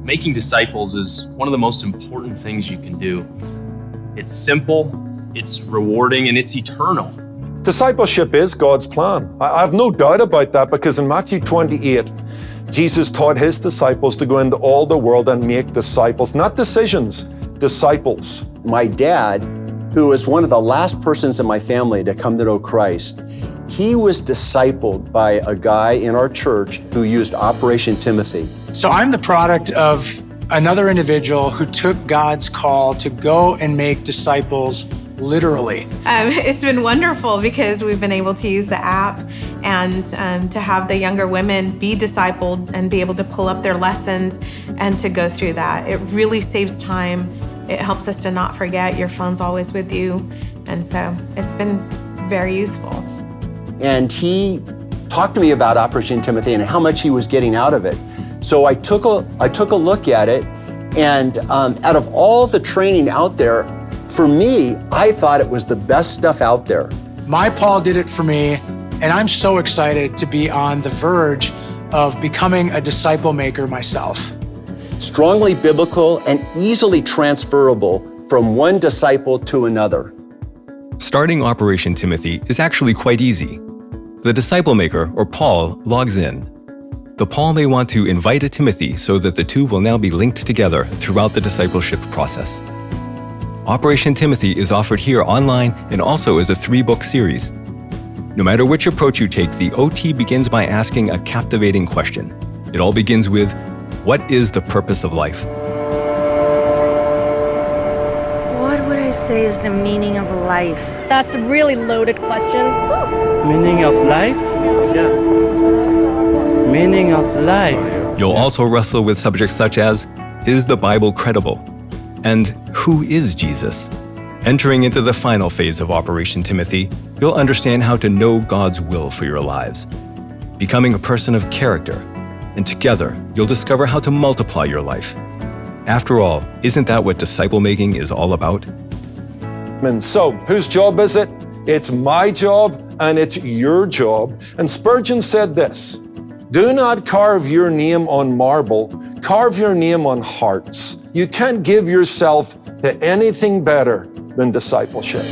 Making disciples is one of the most important things you can do. It's simple, it's rewarding, and it's eternal. Discipleship is God's plan. I have no doubt about that, because in Matthew 28, Jesus taught his disciples to go into all the world and make disciples, not decisions, disciples. My dad, who was one of the last persons in my family to come to know Christ, he was discipled by a guy in our church who used Operation Timothy. So I'm the product of another individual who took God's call to go and make disciples literally. It's been wonderful because we've been able to use the app and to have the younger women be discipled and be able to pull up their lessons and to go through that. It really saves time. It helps us to not forget. Your phone's always with you. And so it's been very useful. And he talked to me about Operation Timothy and how much he was getting out of it. So I took a look at it, and out of all the training out there, for me, I thought it was the best stuff out there. My Paul did it for me, and I'm so excited to be on the verge of becoming a disciple maker myself. Strongly biblical and easily transferable from one disciple to another. Starting Operation Timothy is actually quite easy. The disciple maker, or Paul, logs in. The Paul may want to invite a Timothy so that the two will now be linked together throughout the discipleship process. Operation Timothy is offered here online and also as a 3-book series. No matter which approach you take, the OT begins by asking a captivating question. It all begins with, what is the purpose of life? What would I say is the meaning of life? That's a really loaded question. Meaning of life? Yeah. Meaning of life. You'll also wrestle with subjects such as, is the Bible credible? And who is Jesus? Entering into the final phase of Operation Timothy, you'll understand how to know God's will for your lives, becoming a person of character, and together you'll discover how to multiply your life. After all, isn't that what disciple making is all about? And so, whose job is it? It's my job and it's your job. And Spurgeon said this, do not carve your name on marble, carve your name on hearts. You can't give yourself to anything better than discipleship.